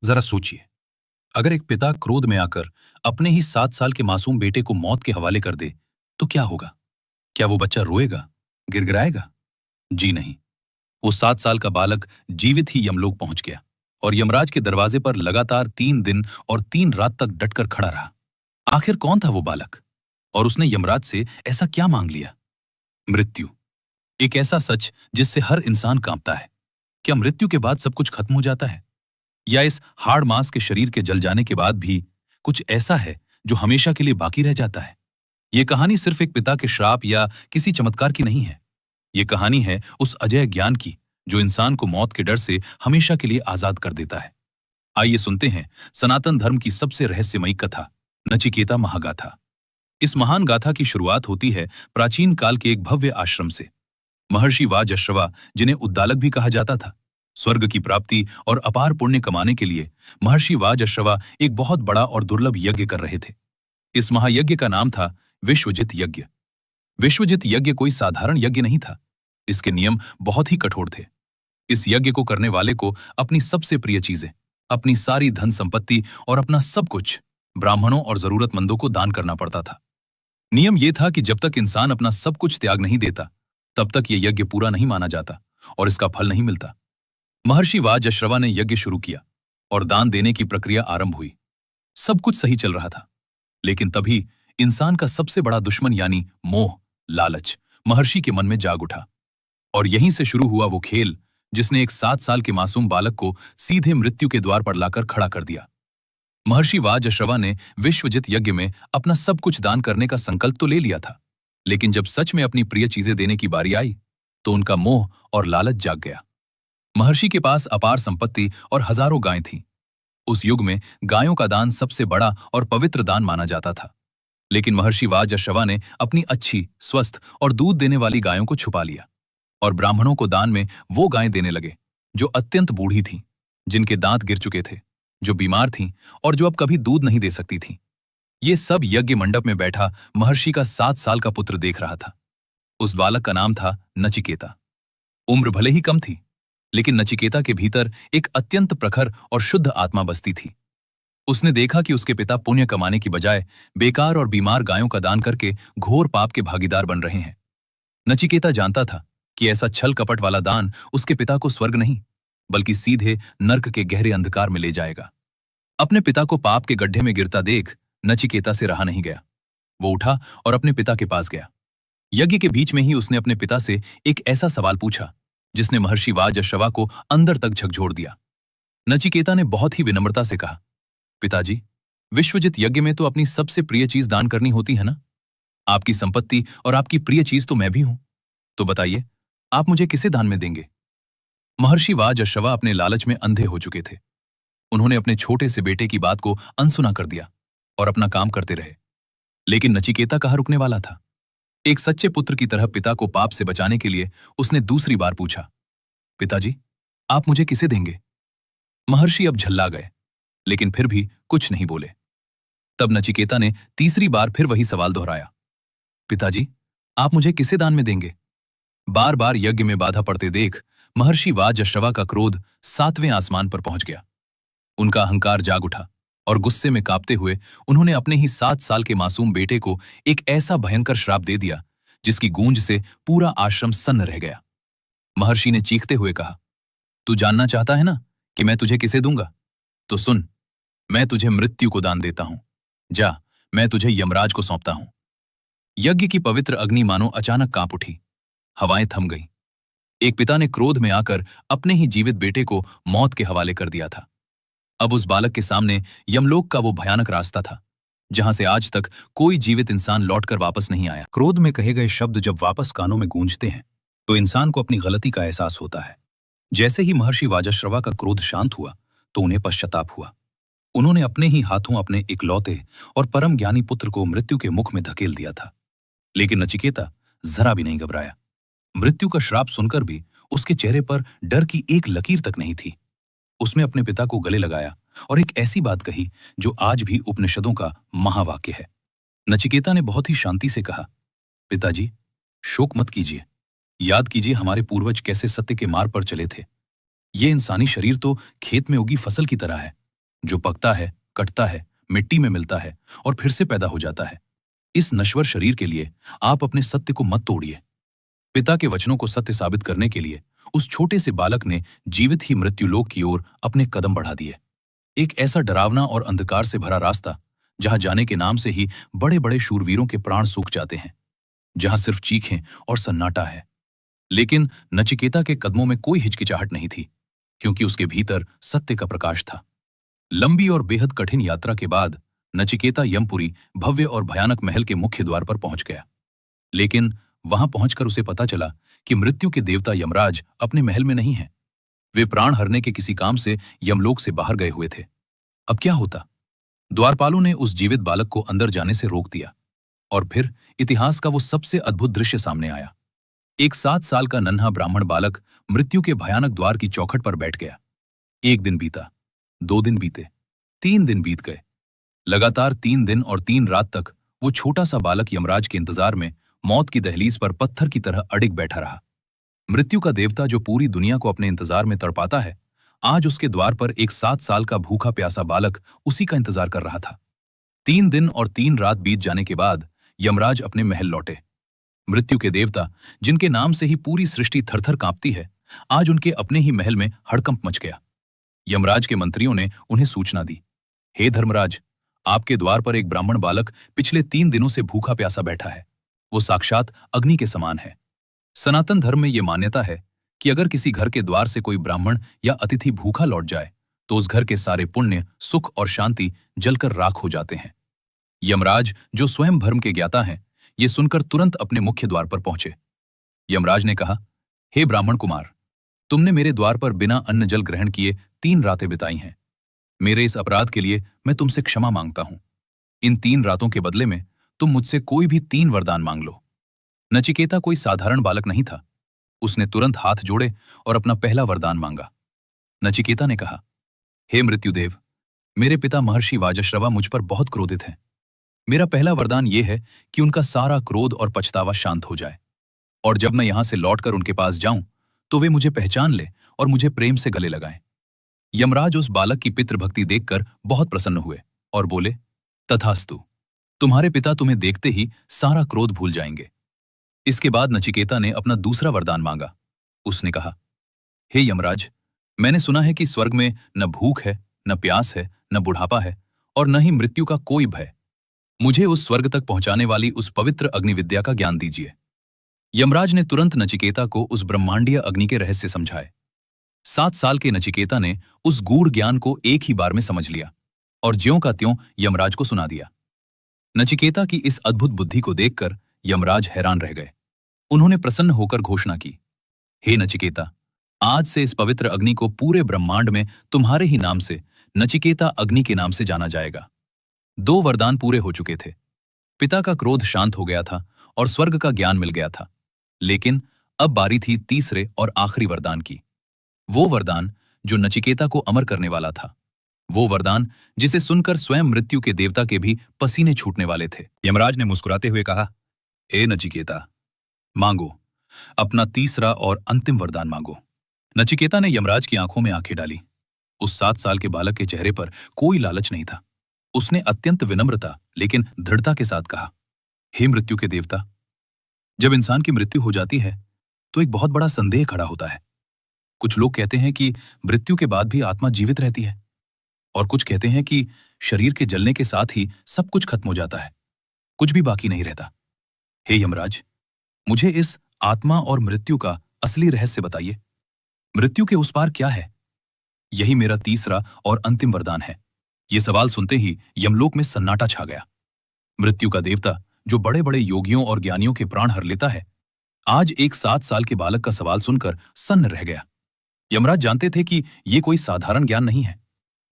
जरा सोचिए, अगर एक पिता क्रोध में आकर अपने ही 7 साल के मासूम बेटे को मौत के हवाले कर दे, तो क्या होगा? क्या वो बच्चा रोएगा, गिड़गिड़ाएगा? जी नहीं। वो 7 साल का बालक जीवित ही यमलोक पहुंच गया और यमराज के दरवाजे पर लगातार 3 दिन और 3 रात तक डटकर खड़ा रहा। आखिर कौन था वो बालक और उसने यमराज से ऐसा क्या मांग लिया? मृत्यु। एक ऐसा सच जिससे हर इंसान कांपता है। क्या मृत्यु के बाद सब कुछ खत्म हो जाता है, या इस हाड़ मांस के शरीर के जल जाने के बाद भी कुछ ऐसा है जो हमेशा के लिए बाकी रह जाता है? ये कहानी सिर्फ एक पिता के श्राप या किसी चमत्कार की नहीं है। ये कहानी है उस अजय ज्ञान की जो इंसान को मौत के डर से हमेशा के लिए आजाद कर देता है। आइए सुनते हैं सनातन धर्म की सबसे रहस्यमयी कथा, नचिकेता महागाथा। इस महान गाथा की शुरुआत होती है प्राचीन काल के एक भव्य आश्रम से। महर्षि वाजश्रवा, जिन्हें उद्दालक भी कहा जाता था, स्वर्ग की प्राप्ति और अपार पुण्य कमाने के लिए महर्षि वाजश्रवा एक बहुत बड़ा और दुर्लभ यज्ञ कर रहे थे। इस महायज्ञ का नाम था विश्वजित यज्ञ। विश्वजित यज्ञ कोई साधारण यज्ञ नहीं था। इसके नियम बहुत ही कठोर थे। इस यज्ञ को करने वाले को अपनी सबसे प्रिय चीजें, अपनी सारी धन संपत्ति और अपना सब कुछ ब्राह्मणों और जरूरतमंदों को दान करना पड़ता था। नियम यह था कि जब तक इंसान अपना सब कुछ त्याग नहीं देता, तब तक यह यज्ञ पूरा नहीं माना जाता और इसका फल नहीं मिलता। महर्षि वाजश्रवा ने यज्ञ शुरू किया और दान देने की प्रक्रिया आरंभ हुई। सब कुछ सही चल रहा था, लेकिन तभी इंसान का सबसे बड़ा दुश्मन यानी मोह, लालच महर्षि के मन में जाग उठा। और यहीं से शुरू हुआ वो खेल जिसने एक 7 साल के मासूम बालक को सीधे मृत्यु के द्वार पर लाकर खड़ा कर दिया। महर्षि वाजश्रवा ने विश्वजित यज्ञ में अपना सब कुछ दान करने का संकल्प तो ले लिया था, लेकिन जब सच में अपनी प्रिय चीजें देने की बारी आई तो उनका मोह और लालच जाग गया। महर्षि के पास अपार संपत्ति और हजारों गायें थीं। उस युग में गायों का दान सबसे बड़ा और पवित्र दान माना जाता था, लेकिन महर्षि वाजश्रवा ने अपनी अच्छी, स्वस्थ और दूध देने वाली गायों को छुपा लिया और ब्राह्मणों को दान में वो गायें देने लगे जो अत्यंत बूढ़ी थीं, जिनके दांत गिर चुके थे, जो बीमार थीं और जो अब कभी दूध नहीं दे सकती थीं। ये सब यज्ञ मंडप में बैठा महर्षि का 7 साल का पुत्र देख रहा था। उस बालक का नाम था नचिकेता। उम्र भले ही कम थी, लेकिन नचिकेता के भीतर एक अत्यंत प्रखर और शुद्ध आत्मा बसती थी। उसने देखा कि उसके पिता पुण्य कमाने की बजाय बेकार और बीमार गायों का दान करके घोर पाप के भागीदार बन रहे हैं। नचिकेता जानता था कि ऐसा छल कपट वाला दान उसके पिता को स्वर्ग नहीं, बल्कि सीधे नर्क के गहरे अंधकार में ले जाएगा। अपने पिता को पाप के गड्ढे में गिरता देख नचिकेता से रहा नहीं गया। वो उठा और अपने पिता के पास गया। यज्ञ के बीच में ही उसने अपने पिता से एक ऐसा सवाल पूछा जिसने महर्षि वाजश्रवा को अंदर तक झकझोर दिया। नचिकेता ने बहुत ही विनम्रता से कहा, पिताजी, विश्वजित यज्ञ में तो अपनी सबसे प्रिय चीज दान करनी होती है ना? आपकी संपत्ति और आपकी प्रिय चीज तो मैं भी हूं। तो बताइए, आप मुझे किसे दान में देंगे? महर्षि वाजश्रवा अपने लालच में अंधे हो चुके थे। उन्होंने अपने छोटे से बेटे की बात को अनसुना कर दिया और अपना काम करते रहे। लेकिन नचिकेता कहाँ रुकने वाला था। एक सच्चे पुत्र की तरह पिता को पाप से बचाने के लिए उसने दूसरी बार पूछा, पिताजी, आप मुझे किसे देंगे? महर्षि अब झल्ला गए, लेकिन फिर भी कुछ नहीं बोले। तब नचिकेता ने तीसरी बार फिर वही सवाल दोहराया, पिताजी, आप मुझे किसे दान में देंगे? बार बार यज्ञ में बाधा पड़ते देख महर्षि वाजश्रवा का क्रोध 7वें आसमान पर पहुंच गया। उनका अहंकार जाग उठा और गुस्से में कांपते हुए उन्होंने अपने ही 7 साल के मासूम बेटे को एक ऐसा भयंकर श्राप दे दिया जिसकी गूंज से पूरा आश्रम सन्न रह गया। महर्षि ने चीखते हुए कहा, तू जानना चाहता है ना कि मैं तुझे किसे दूंगा? तो सुन, मैं तुझे मृत्यु को दान देता हूं। जा, मैं तुझे यमराज को सौंपता हूं। यज्ञ की पवित्र अग्नि मानो अचानक कांप उठी। हवाएं थम गईं। एक पिता ने क्रोध में आकर अपने ही जीवित बेटे को मौत के हवाले कर दिया था। अब उस बालक के सामने यमलोक का वो भयानक रास्ता था जहां से आज तक कोई जीवित इंसान लौटकर वापस नहीं आया। क्रोध में कहे गए शब्द जब वापस कानों में गूंजते हैं तो इंसान को अपनी गलती का एहसास होता है। जैसे ही महर्षि वाजश्रवा का क्रोध शांत हुआ तो उन्हें पश्चाताप हुआ। उन्होंने अपने ही हाथों अपने इकलौते और परम ज्ञानी पुत्र को मृत्यु के मुख में धकेल दिया था। लेकिन नचिकेता जरा भी नहीं घबराया। मृत्यु का श्राप सुनकर भी उसके चेहरे पर डर की एक लकीर तक नहीं थी। उसने अपने पिता को गले लगाया और एक ऐसी बात कही जो आज भी उपनिषदों का महावाक्य है। नचिकेता ने बहुत ही शांति से कहा, पिताजी, शोक मत कीजिए। याद कीजिए हमारे पूर्वज कैसे सत्य के मार्ग पर चले थे। ये इंसानी शरीर तो खेत में उगी फसल की तरह है। जो पकता है, कटता है, मिट्टी में मिलता है और फिर से पैदा हो जाता है। इस नश्वर शरीर के लिए आप अपने सत्य को मत तोड़िए। पिता के वचनों को सत्य साबित करने के लिए उस छोटे से बालक ने जीवित ही मृत्युलोक की ओर अपने कदम बढ़ा दिए। एक ऐसा डरावना और अंधकार से भरा रास्ता, जहां जाने के नाम से ही बड़े बड़े शूरवीरों के प्राण सूख जाते हैं, जहां सिर्फ चीखें और सन्नाटा है। लेकिन नचिकेता के कदमों में कोई हिचकिचाहट नहीं थी, क्योंकि उसके भीतर सत्य का प्रकाश था। लंबी और बेहद कठिन यात्रा के बाद नचिकेता यमपुरी भव्य और भयानक महल के मुख्य द्वार पर पहुंच गया। लेकिन वहां पहुंचकर उसे पता चला कि मृत्यु के देवता यमराज अपने महल में नहीं है। वे प्राण हरने के किसी काम से यमलोक से बाहर गए हुए थे। अब क्या होता? द्वारपालों ने उस जीवित बालक को अंदर जाने से रोक दिया, और फिर इतिहास का वो सबसे अद्भुत दृश्य सामने आया। एक 7 साल का नन्हा ब्राह्मण बालक मृत्यु के भयानक द्वार की चौखट पर बैठ गया। 1 दिन बीता, 2 दिन बीते, 3 दिन बीत गए। लगातार 3 दिन और 3 रात तक वो छोटा सा बालक यमराज के इंतजार में मौत की दहलीज पर पत्थर की तरह अडिग बैठा रहा। मृत्यु का देवता, जो पूरी दुनिया को अपने इंतजार में तड़पाता है, आज उसके द्वार पर एक 7 साल का भूखा प्यासा बालक उसी का इंतजार कर रहा था। 3 दिन और 3 रात बीत जाने के बाद यमराज अपने महल लौटे। मृत्यु के देवता, जिनके नाम से ही पूरी सृष्टि थरथर कांपती है, आज उनके अपने ही महल में हड़कंप मच गया। यमराज के मंत्रियों ने उन्हें सूचना दी, हे धर्मराज, आपके द्वार पर एक ब्राह्मण बालक पिछले 3 दिनों से भूखा प्यासा बैठा है। वो साक्षात अग्नि के समान है। सनातन धर्म में ये मान्यता है कि अगर किसी घर के द्वार से कोई ब्राह्मण या अतिथि भूखा लौट जाए तो उस घर के सारे पुण्य, सुख और शांति जलकर राख हो जाते हैं। यमराज, जो स्वयं धर्म के ज्ञाता हैं, ये सुनकर तुरंत अपने मुख्य द्वार पर पहुंचे। यमराज ने कहा, हे ब्राह्मण कुमार, तुमने मेरे द्वार पर बिना अन्न जल ग्रहण किए 3 रातें बिताई हैं। मेरे इस अपराध के लिए मैं तुमसे क्षमा मांगता हूं। इन 3 रातों के बदले में तुम मुझसे कोई भी 3 वरदान मांग लो। नचिकेता कोई साधारण बालक नहीं था। उसने तुरंत हाथ जोड़े और अपना पहला वरदान मांगा। नचिकेता ने कहा, हे मृत्युदेव, मेरे पिता महर्षि वाजश्रवा मुझ पर बहुत क्रोधित हैं। मेरा पहला वरदान यह है कि उनका सारा क्रोध और पछतावा शांत हो जाए, और जब मैं यहां से लौटकर उनके पास जाऊं तो वे मुझे पहचान ले और मुझे प्रेम से गले लगाएं। यमराज उस बालक की पितृभक्ति देखकर बहुत प्रसन्न हुए और बोले, तथास्तु, तुम्हारे पिता तुम्हें देखते ही सारा क्रोध भूल जाएंगे। इसके बाद नचिकेता ने अपना दूसरा वरदान मांगा। उसने कहा, हे यमराज, मैंने सुना है कि स्वर्ग में न भूख है, न प्यास है, न बुढ़ापा है और न ही मृत्यु का कोई भय। मुझे उस स्वर्ग तक पहुंचाने वाली उस पवित्र अग्निविद्या का ज्ञान दीजिए। यमराज ने तुरंत नचिकेता को उस ब्रह्मांडीय अग्नि के रहस्य समझाए। 7 साल के नचिकेता ने उस गूढ़ ज्ञान को एक ही बार में समझ लिया और ज्यों का त्यों यमराज को सुना दिया। नचिकेता की इस अद्भुत बुद्धि को देखकर यमराज हैरान रह गए। उन्होंने प्रसन्न होकर घोषणा की, हे नचिकेता, आज से इस पवित्र अग्नि को पूरे ब्रह्मांड में तुम्हारे ही नाम से, नचिकेता अग्नि के नाम से जाना जाएगा। 2 वरदान पूरे हो चुके थे। पिता का क्रोध शांत हो गया था और स्वर्ग का ज्ञान मिल गया था। लेकिन अब बारी थी तीसरे और आखिरी वरदान की। वो वरदान जो नचिकेता को अमर करने वाला था। वो वरदान जिसे सुनकर स्वयं मृत्यु के देवता के भी पसीने छूटने वाले थे। यमराज ने मुस्कुराते हुए कहा, हे नचिकेता, मांगो, अपना तीसरा और अंतिम वरदान मांगो। नचिकेता ने यमराज की आंखों में आंखें डाली। उस 7 साल के बालक के चेहरे पर कोई लालच नहीं था। उसने अत्यंत विनम्रता लेकिन दृढ़ता के साथ कहा, हे मृत्यु के देवता, जब इंसान की मृत्यु हो जाती है तो एक बहुत बड़ा संदेह खड़ा होता है। कुछ लोग कहते हैं कि मृत्यु के बाद भी आत्मा जीवित रहती है, और कुछ कहते हैं कि शरीर के जलने के साथ ही सब कुछ खत्म हो जाता है, कुछ भी बाकी नहीं रहता। हे यमराज, मुझे इस आत्मा और मृत्यु का असली रहस्य बताइए। मृत्यु के उस पार क्या है? यही मेरा तीसरा और अंतिम वरदान है। ये सवाल सुनते ही यमलोक में सन्नाटा छा गया। मृत्यु का देवता, जो बड़े बड़े योगियों और ज्ञानियों के प्राण हर लेता है, आज एक 7 साल के बालक का सवाल सुनकर सन्न रह गया। यमराज जानते थे कि ये कोई साधारण ज्ञान नहीं है।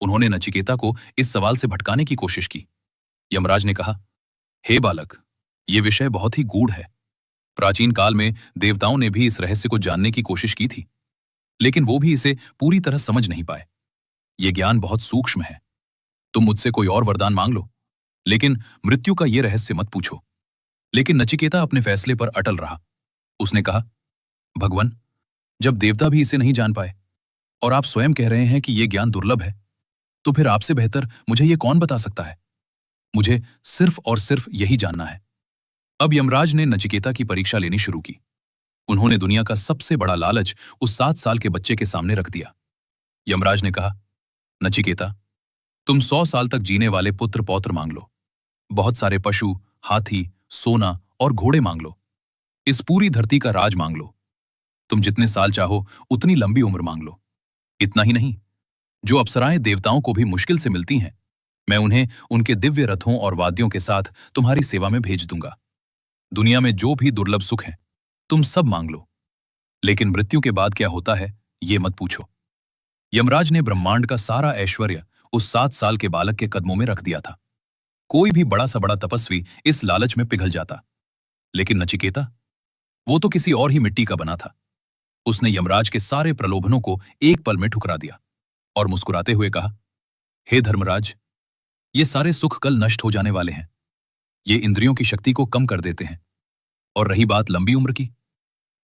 उन्होंने नचिकेता को इस सवाल से भटकाने की कोशिश की। यमराज ने कहा, हे बालक, ये विषय बहुत ही गूढ़ है। प्राचीन काल में देवताओं ने भी इस रहस्य को जानने की कोशिश की थी, लेकिन वो भी इसे पूरी तरह समझ नहीं पाए। ये ज्ञान बहुत सूक्ष्म है। तुम मुझसे कोई और वरदान मांग लो, लेकिन मृत्यु का ये रहस्य मत पूछो। लेकिन नचिकेता अपने फैसले पर अटल रहा। उसने कहा, भगवान, जब देवता भी इसे नहीं जान पाए और आप स्वयं कह रहे हैं कि यह ज्ञान दुर्लभ है, तो फिर आपसे बेहतर मुझे ये कौन बता सकता है? मुझे सिर्फ और सिर्फ यही जानना है। अब यमराज ने नचिकेता की परीक्षा लेनी शुरू की। उन्होंने दुनिया का सबसे बड़ा लालच उस 7 साल के बच्चे के सामने रख दिया। यमराज ने कहा, नचिकेता, तुम 100 साल तक जीने वाले पुत्र पौत्र मांग लो। बहुत सारे पशु, हाथी, सोना और घोड़े मांग लो। इस पूरी धरती का राज मांग लो। तुम जितने साल चाहो उतनी लंबी उम्र मांग लो। इतना ही नहीं, जो अप्सराएं देवताओं को भी मुश्किल से मिलती हैं, मैं उन्हें उनके दिव्य रथों और वाद्यों के साथ तुम्हारी सेवा में भेज दूंगा। दुनिया में जो भी दुर्लभ सुख है, तुम सब मांग लो। लेकिन मृत्यु के बाद क्या होता है, ये मत पूछो। यमराज ने ब्रह्मांड का सारा ऐश्वर्य उस 7 साल के बालक के कदमों में रख दिया था। कोई भी बड़ा सा बड़ा तपस्वी इस लालच में पिघल जाता। लेकिन नचिकेता, वो तो किसी और ही मिट्टी का बना था। उसने यमराज के सारे प्रलोभनों को एक पल में ठुकरा दिया और मुस्कुराते हुए कहा, हे धर्मराज, ये सारे सुख कल नष्ट हो जाने वाले हैं। ये इंद्रियों की शक्ति को कम कर देते हैं। और रही बात लंबी उम्र की,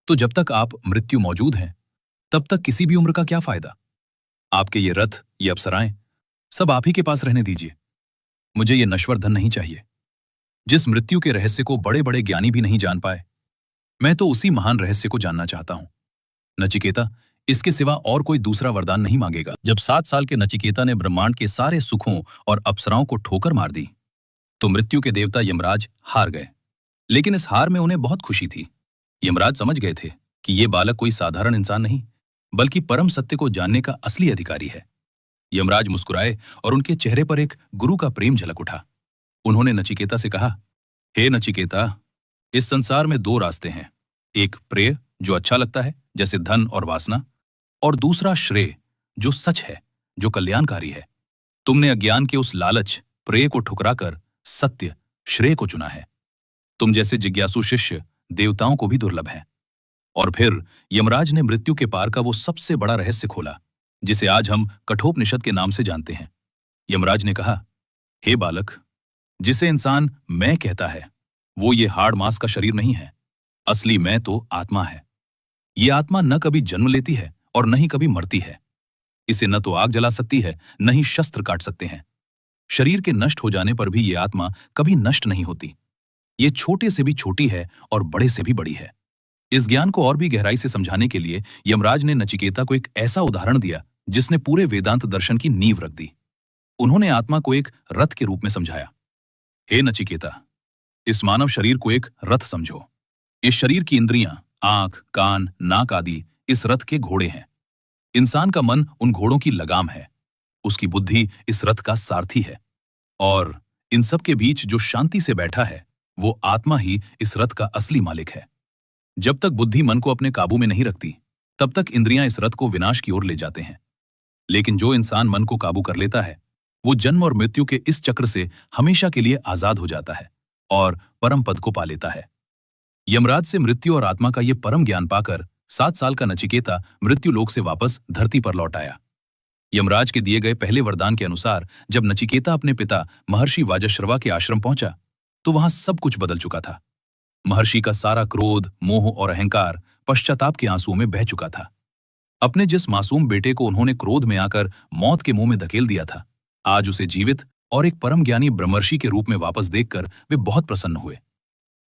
तो जब तक आप मृत्यु मौजूद हैं, तब तक किसी भी उम्र का क्या फायदा। आपके ये रथ, ये अप्सराएं, सब आप ही के पास रहने दीजिए। मुझे ये नश्वर धन नहीं चाहिए, जिस मृत्यु के रहस्य को बड़े बड़े ज्ञानी भी नहीं जान पाए। मैं तो उसी महान रहस्य को जानना चाहता हूं। नचिकेता, इसके सिवा और कोई दूसरा वरदान नहीं मांगेगा। जब 7 साल के नचिकेता ने ब्रह्मांड के सारे सुखों और अप्सराओं को ठोकर मार दी, तो मृत्यु के देवता यमराज हार गए। लेकिन इस हार में उन्हें बहुत खुशी थी। यमराज समझ गए थे कि ये बालक कोई साधारण इंसान नहीं, बल्कि परम सत्य को जानने का असली अधिकारी है। यमराज मुस्कुराए और उनके चेहरे पर एक गुरु का प्रेम झलक उठा। उन्होंने नचिकेता से कहा, हे नचिकेता, इस संसार में 2 रास्ते हैं। एक प्रेय, जो अच्छा लगता है, जैसे धन और वासना, और दूसरा श्रेय, जो सच है, जो कल्याणकारी है। तुमने अज्ञान के उस लालच, प्रेय को ठुकराकर सत्य, श्रेय को चुना है। तुम जैसे जिज्ञासु शिष्य देवताओं को भी दुर्लभ है। और फिर यमराज ने मृत्यु के पार का वो सबसे बड़ा रहस्य खोला, जिसे आज हम कठोपनिषद के नाम से जानते हैं। यमराज ने कहा, हे बालक, जिसे इंसान मैं कहता है, वो ये हाड़ मांस का शरीर नहीं है। असली मैं तो आत्मा है। ये आत्मा न कभी जन्म लेती है और न ही कभी मरती है। इसे न तो आग जला सकती है, न ही शस्त्र काट सकते हैं। शरीर के नष्ट हो जाने पर भी ये आत्मा कभी नष्ट नहीं होती। ये छोटे से भी छोटी है और बड़े से भी बड़ी है। इस ज्ञान को और भी गहराई से समझाने के लिए यमराज ने नचिकेता को एक ऐसा उदाहरण दिया जिसने पूरे वेदांत दर्शन की नींव रख दी। उन्होंने आत्मा को एक रथ के रूप में समझाया। हे नचिकेता, इस मानव शरीर को एक रथ समझो। इस शरीर की इंद्रियां, आंख, कान, नाक आदि इस रथ के घोड़े हैं। इंसान का मन उन घोड़ों की लगाम है। उसकी बुद्धि इस रथ का सारथी है। और इन सब के बीच जो शांति से बैठा है, वो आत्मा ही इस रथ का असली मालिक है। जब तक बुद्धि मन को अपने काबू में नहीं रखती, तब तक इंद्रियां इस रथ को विनाश की ओर ले जाते हैं। लेकिन जो इंसान मन को काबू कर लेता है, वो जन्म और मृत्यु के इस चक्र से हमेशा के लिए आजाद हो जाता है और परम पद को पा लेता है। यमराज से मृत्यु और आत्मा का ये परम ज्ञान पाकर 7 साल का नचिकेता मृत्यु लोक से वापस धरती पर लौट आया। यमराज के दिए गए पहले वरदान के अनुसार जब नचिकेता अपने पिता महर्षि वाजश्रवा के आश्रम पहुंचा, तो वहां सब कुछ बदल चुका था। महर्षि का सारा क्रोध, मोह और अहंकार पश्चाताप के आंसुओं में बह चुका था। अपने जिस मासूम बेटे को उन्होंने क्रोध में आकर मौत के मुंह में धकेल दिया था, आज उसे जीवित और एक परम ज्ञानी ब्रह्मर्षि के रूप में वापस देखकर वे बहुत प्रसन्न हुए।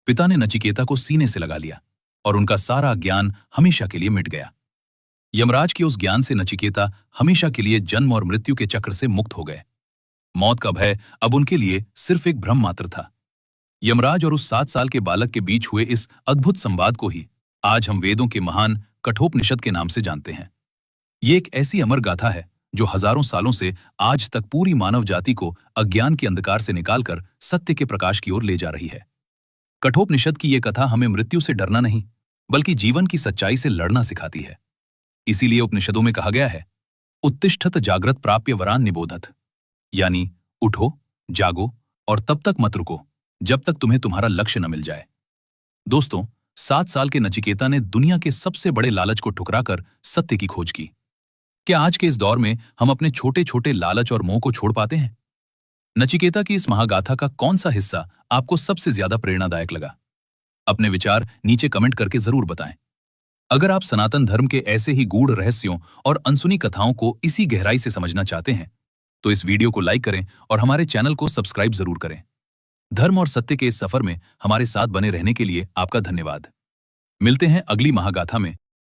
पिता ने नचिकेता को सीने से लगा लिया और उनका सारा ज्ञान हमेशा के लिए मिट गया। यमराज के उस ज्ञान से नचिकेता हमेशा के लिए जन्म और मृत्यु के चक्र से मुक्त हो गए। मौत का भय अब उनके लिए सिर्फ एक भ्रम मात्र था। यमराज और उस 7 साल के बालक के बीच हुए इस अद्भुत संवाद को ही आज हम वेदों के महान कठोपनिषद के नाम से जानते हैं। ये एक ऐसी अमर गाथा है जो हजारों सालों से आज तक पूरी मानव जाति को अज्ञान के अंधकार से निकालकर सत्य के प्रकाश की ओर ले जा रही है। कठोपनिषद की ये कथा हमें मृत्यु से डरना नहीं, बल्कि जीवन की सच्चाई से लड़ना सिखाती है। इसीलिए उपनिषदों में कहा गया है, उत्तिष्ठत जागृत प्राप्य वरान निबोधत, यानी उठो, जागो और तब तक मत रुको जब तक तुम्हें तुम्हारा लक्ष्य न मिल जाए। दोस्तों, 7 साल के नचिकेता ने दुनिया के सबसे बड़े लालच को ठुकराकर सत्य की खोज की। क्या आज के इस दौर में हम अपने छोटे छोटे लालच और मोह को छोड़ पाते हैं? नचिकेता की इस महागाथा का कौन सा हिस्सा आपको सबसे ज्यादा प्रेरणादायक लगा? अपने विचार नीचे कमेंट करके जरूर बताएं। अगर आप सनातन धर्म के ऐसे ही गूढ़ रहस्यों और अनसुनी कथाओं को इसी गहराई से समझना चाहते हैं, तो इस वीडियो को लाइक करें और हमारे चैनल को सब्सक्राइब जरूर करें। धर्म और सत्य के इस सफर में हमारे साथ बने रहने के लिए आपका धन्यवाद। मिलते हैं अगली महागाथा में